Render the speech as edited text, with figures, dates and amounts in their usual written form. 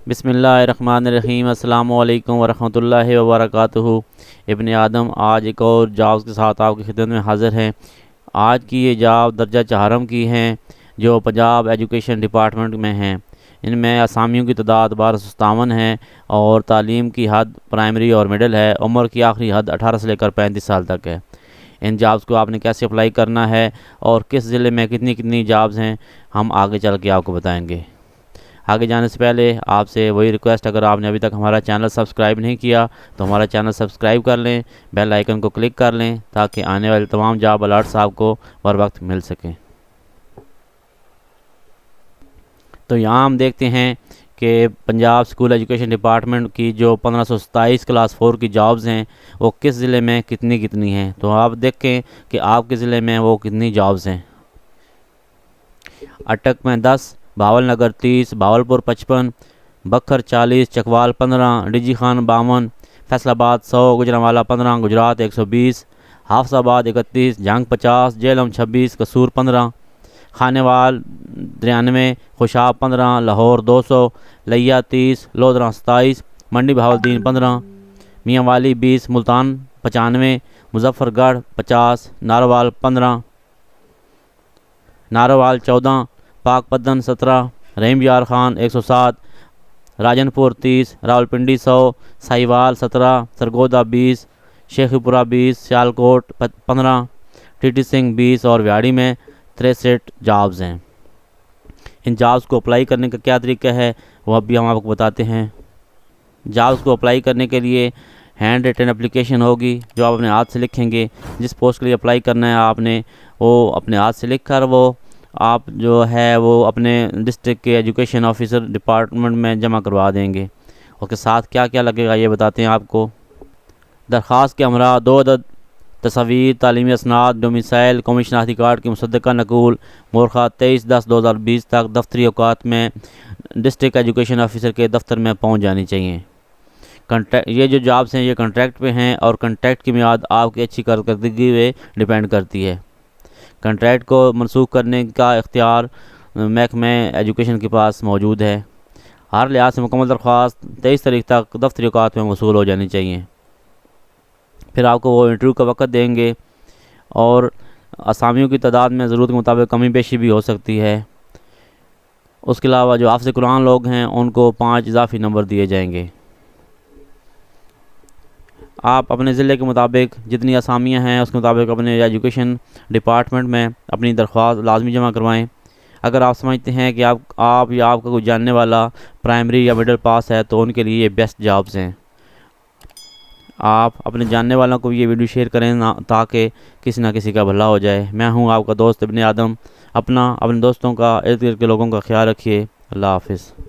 बिस्मिल्लाहिर्रहमानिर्रहीम अस्सलामु अलैकुम वरहमतुल्लाहि वबरकातुहू। इब्ने आदम आज एक और जॉब्स के साथ आपकी खिदमत में हाज़िर हैं। आज की ये जॉब दर्जा चाहरम की हैं जो पंजाब एजुकेशन डिपार्टमेंट में हैं। इनमें असामियों की तादाद 1257 है और तालीम की हद प्राइमरी और मिडिल है। उम्र की आखिरी हद 18 से लेकर 35 साल तक है। इन जॉब्स को आपने कैसे अप्लाई करना है और किस ज़िले में कितनी कितनी जॉब्स हैं, हम आगे चल के आपको बताएंगे। आगे जाने से पहले आपसे वही रिक्वेस्ट, अगर आपने अभी तक हमारा चैनल सब्सक्राइब नहीं किया तो हमारा चैनल सब्सक्राइब कर लें, बेल आइकन को क्लिक कर लें ताकि आने वाले तमाम जॉब अलर्ट्स आपको बर वक्त मिल सकें। तो यहाँ हम देखते हैं कि पंजाब स्कूल एजुकेशन डिपार्टमेंट की जो 1527 क्लास 4 की जॉब्स हैं वो किस ज़िले में कितनी कितनी हैं। तो आप देखें कि आपके ज़िले में वो कितनी जॉब्स हैं। अटक में 10, भावल नगर 30, भावलपुर 55, बखर 40, चकवाल 15, डिजी खान 52, फैसलाबाद 100, गुजरांवाला 15, गुजरात 120, हाफसाबाद 31, जंग 50, जेलम 26, कसूर 15, खानेवाल 93, खुशाब 15, लाहौर 200, लिया 30, लोधरा 27, मंडी बहाउद्दीन 15, मियांवाली 20, मुल्तान 95, मुजफ्फरगढ़ 50, नारोवाल 15, नारोवाल 14, पाकपतन 17, रहीम यार खान 107, राजनपुर 30, रावलपिंडी 100, साहिवाल 17, सरगोदा 20, शेखपुरा 20, सियालकोट 15, टीटी सिंह 20 और व्याड़ी में 63 जॉब्स हैं। इन जॉब्स को अप्लाई करने का क्या तरीका है वो अब भी हम आपको बताते हैं। जॉब्स को अप्लाई करने के लिए हैंड रिटन एप्लीकेशन होगी जो आप अपने हाथ से लिखेंगे। जिस पोस्ट के लिए अप्लाई करना है आपने वो अपने हाथ से लिख कर वो आप जो है वो अपने डिस्ट्रिक्ट के एजुकेशन ऑफिसर डिपार्टमेंट में जमा करवा देंगे। उसके साथ क्या क्या लगेगा ये बताते हैं आपको। दरख्वास्त के हमरा 2 अदद तस्वीर, तालीमी असनाद, डोमिसाइल, कौमी शनाख्ती कार्ड की मुसद्दका नकूल, मोरखा 23/10/2020 तक दफ्तरी औकात में डिस्ट्रिक्ट एजुकेशन ऑफिसर के दफ्तर में पहुंच जानी चाहिए। ये जो जॉब्स हैं ये कॉन्ट्रैक्ट पे हैं और कॉन्ट्रैक्ट की मियाद आपकी अच्छी कारकर्दगी पे डिपेंड करती है। कॉन्ट्रैक्ट को मनसूख करने का इख्तियार महकमे एजुकेशन के पास मौजूद है। हर लिहाज से मुकम्मल दरख्वास्त 23 तारीख तक दफ्तरी औकात में वसूल हो जानी चाहिए। फिर आपको वो इंटरव्यू का वक़्त देंगे और असामियों की तादाद में ज़रूरत के मुताबिक कमी पेशी भी हो सकती है। उसके अलावा जो हाफ़िज़ कुरान लोग हैं उनको 5 इजाफ़ी नंबर दिए जाएंगे। आप अपने ज़िले के मुताबिक जितनी असामियाँ हैं उसके मुताबिक अपने एजुकेशन डिपार्टमेंट में अपनी दरख्वास्त लाजमी जमा करवाएं। अगर आप समझते हैं कि आप या आपका कोई जानने वाला प्राइमरी या मिडिल पास है तो उनके लिए ये बेस्ट जॉब्स हैं। आप अपने जानने वालों को ये वीडियो शेयर करें ना, ताकि किसी ना किसी का भला हो जाए। मैं हूँ आपका दोस्त इब्ने आदम। अपने दोस्तों का, इर्द गिर्द के लोगों का ख्याल रखिए। अल्लाह हाफिज़।